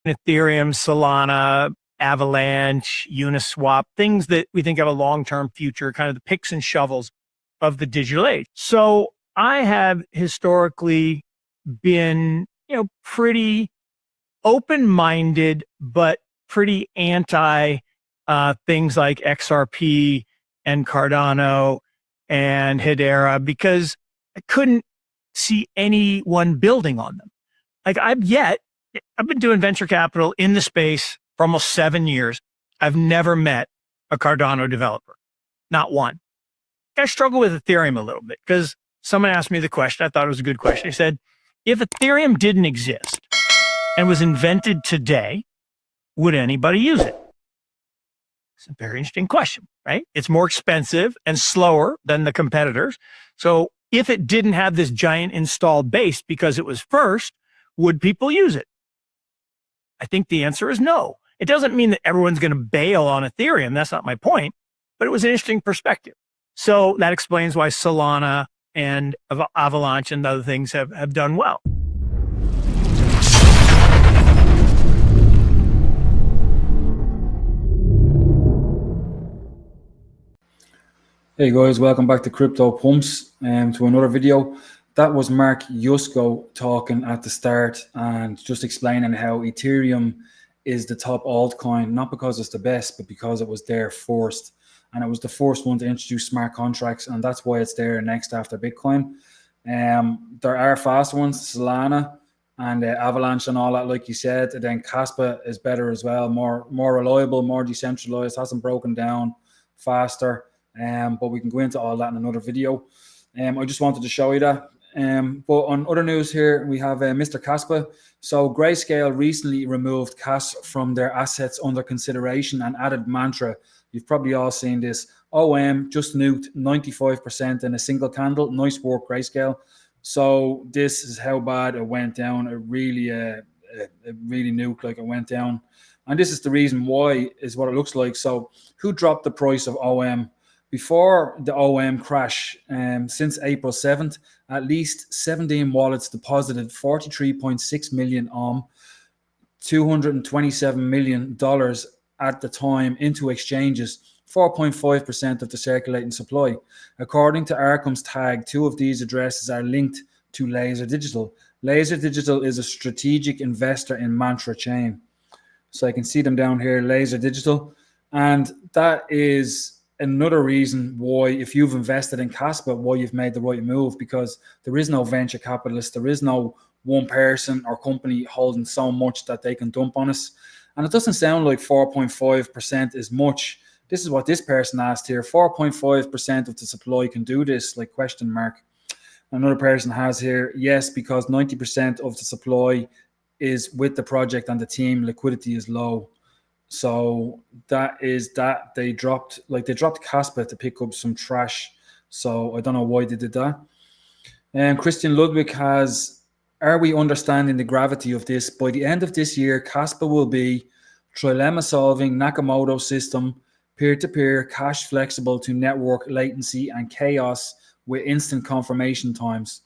Ethereum, Solana, Avalanche, Uniswap, things that we think have a long-term future, kind of the picks and shovels of the digital age. So I have historically been, pretty open-minded, but pretty anti things like XRP and Cardano and Hedera because I couldn't see anyone building on them. Like I've been doing venture capital in the space for almost 7 years. I've never met a Cardano developer, not one. I struggle with Ethereum a little bit because someone asked me the question. I thought it was a good question. He said, if Ethereum didn't exist and was invented today, would anybody use it? It's a very interesting question, right? It's more expensive and slower than the competitors. So if it didn't have this giant installed base because it was first, would people use it? I think the answer is no. It doesn't mean that everyone's going to bail on Ethereum. That's not my point, but it was an interesting perspective. So that explains why Solana and Avalanche and other things have done well. Hey guys, welcome back to CryptoPumpz and to another video. That was Mark Yusko talking at the start and just explaining how Ethereum is the top altcoin, not because it's the best, but because it was there first. And it was the first one to introduce smart contracts, and that's why it's there next after Bitcoin. There are fast ones, Solana and Avalanche and all that, like you said. And then Kaspa is better as well, more reliable, more decentralized, hasn't broken down, faster. But we can go into all that in another video. I just wanted to show you that. But on other news here, we have Mr. Kaspa. So Grayscale recently removed KAS from their assets under consideration and added Mantra. You've probably all seen this. OM just nuked 95% in a single candle. Nice work, Grayscale. So this is how bad it went down. It really nuked, like it went down. And this is the reason why, is what it looks like. So who dropped the price of OM? Before the OM crash, since April 7th, at least 17 wallets deposited 43.6 million $227 million at the time into exchanges, 4.5% of the circulating supply. According to Arkham's tag, 2 of these addresses are linked to Laser Digital. Laser Digital is a strategic investor in Mantra chain. So I can see them down here, Laser Digital. And that is another reason why, if you've invested in Kaspa, why you've made the right move, because there is no venture capitalist, there is no one person or company holding so much that they can dump on us. And it doesn't sound like 4.5% is much. This is what this person asked here. 4.5% of the supply can do this, like question mark. Another person has here, yes, because 90% of the supply is with the project and the team, liquidity is low. So that is that. They dropped Kaspa to pick up some trash. So I don't know why they did that. And Christian Ludwig has, are we understanding the gravity of this? By the end of this year, Kaspa will be trilemma solving Nakamoto system, peer-to-peer, cash flexible to network latency and chaos with instant confirmation times.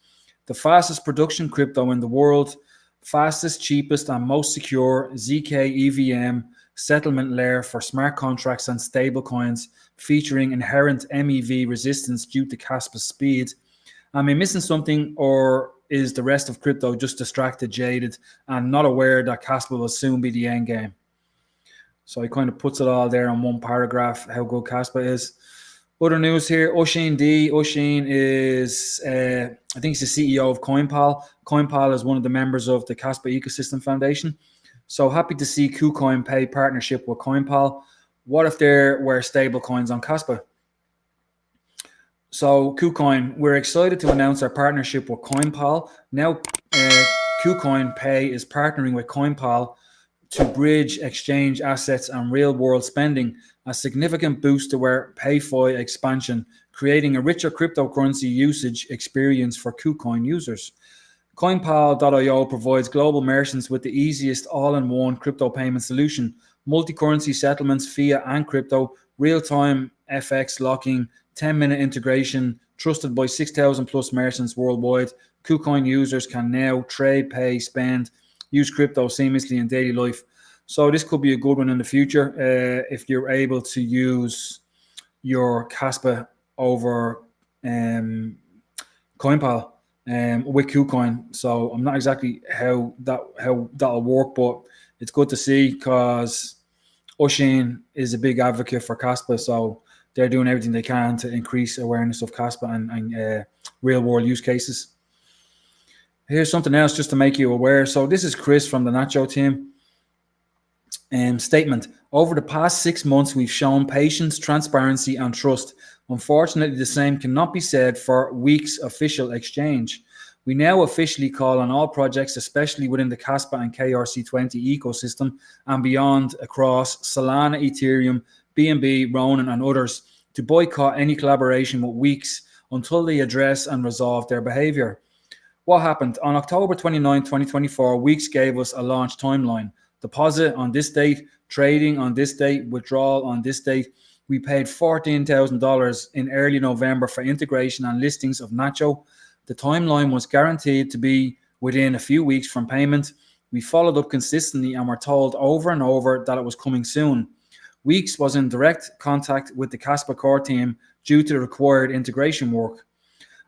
The fastest production crypto in the world, fastest, cheapest, and most secure ZK EVM settlement layer for smart contracts and stablecoins, featuring inherent MEV resistance due to Kaspa's speed. Am I missing something, or is the rest of crypto just distracted, jaded, and not aware that Kaspa will soon be the end game? So he kind of puts it all there in one paragraph, how good Kaspa is. Other news here, Oshin D. Oshin is, I think he's the CEO of CoinPal. CoinPal is one of the members of the Kaspa Ecosystem Foundation. So happy to see KuCoin Pay partnership with CoinPal. What if there were stable coins on Kaspa? So KuCoin, we're excited to announce our partnership with CoinPal. Now KuCoin Pay is partnering with CoinPal to bridge exchange assets and real-world spending, a significant boost to our PayFi expansion, creating a richer cryptocurrency usage experience for KuCoin users. CoinPal.io provides global merchants with the easiest all-in-one crypto payment solution, multi-currency settlements, fiat and crypto, real-time FX locking, 10-minute integration, trusted by 6,000 plus merchants worldwide. KuCoin users can now trade, pay, spend use crypto seamlessly in daily life. So this could be a good one in the future if you're able to use your Kaspa over CoinPal with KuCoin. So I'm not exactly how that'll work, but it's good to see because Oshin is a big advocate for Kaspa, so they're doing everything they can to increase awareness of Kaspa and real world use cases. Here's something else just to make you aware. So this is Chris from the Nacho team. Statement: over the past 6 months, we've shown patience, transparency, and trust. Unfortunately, the same cannot be said for Week's official exchange. We now officially call on all projects, especially within the Kaspa and KRC20 ecosystem and beyond across Solana, Ethereum, BNB, Ronin, and others, to boycott any collaboration with Weeks until they address and resolve their behavior. What happened? On October 29, 2024, Weeks gave us a launch timeline. Deposit on this date, trading on this date, withdrawal on this date. We paid $14,000 in early November for integration and listings of Nacho. The timeline was guaranteed to be within a few weeks from payment. We followed up consistently and were told over and over that it was coming soon. Weeks was in direct contact with the Kaspa core team due to the required integration work.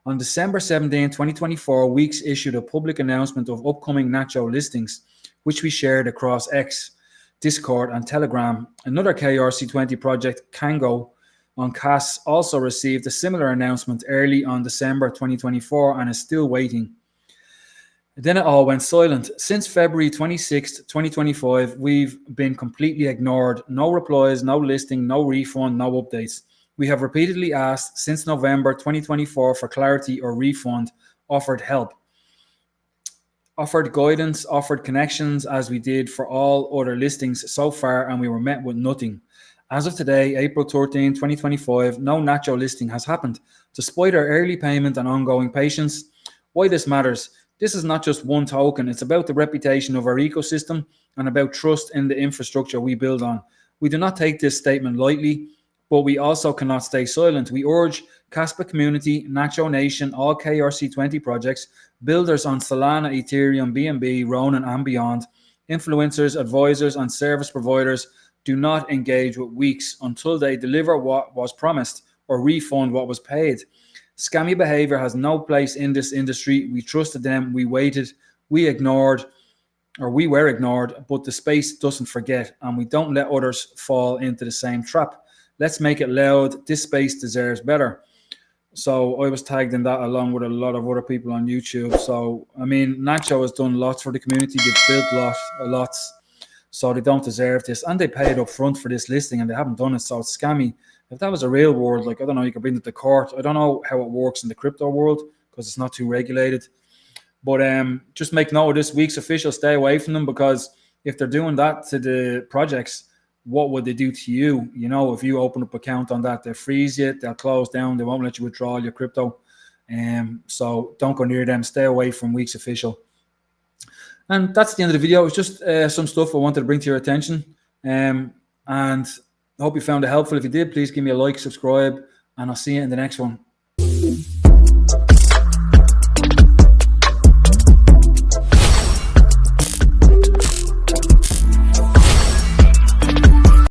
On December 17, 2024, Weeks issued a public announcement of upcoming Nacho listings, which we shared across X, Discord, and Telegram. Another KRC20 project, Kango, on KAS, also received a similar announcement early on December 2024 and is still waiting. Then it all went silent. Since February 26, 2025, we've been completely ignored. No replies, no listing, no refund, no updates. We have repeatedly asked since November 2024 for clarity or refund, offered help, offered guidance, offered connections as we did for all other listings so far, and we were met with nothing. As of today, April 13, 2025, no Nacho listing has happened, despite our early payment and ongoing patience. Why this matters? This is not just one token. It's about the reputation of our ecosystem and about trust in the infrastructure we build on. We do not take this statement lightly, but we also cannot stay silent. We urge Kaspa community, Nacho Nation, all KRC20 projects, builders on Solana, Ethereum, BNB, Ronin, and beyond, influencers, advisors, and service providers, do not engage with Weeks until they deliver what was promised or refund what was paid. Scammy behavior has no place in this industry. We trusted them, we waited, we were ignored, but the space doesn't forget, and we don't let others fall into the same trap. Let's make it loud. This space deserves better. So I was tagged in that along with a lot of other people on YouTube. So, I mean, Nacho has done lots for the community. They've built lots. So they don't deserve this. And they paid up front for this listing and they haven't done it. So it's scammy. If that was a real world, like, I don't know, you could bring it to court. I don't know how it works in the crypto world because it's not too regulated. But just make note of this Week's official, stay away from them, because if they're doing that to the projects, what would they do to you? You know, if you open up an account on that, they'll freeze you, they'll close down, they won't let you withdraw your crypto. So don't go near them. Stay away from Week's official. And that's the end of the video. It was just some stuff I wanted to bring to your attention. And I hope you found it helpful. If you did, please give me a like, subscribe, and I'll see you in the next one.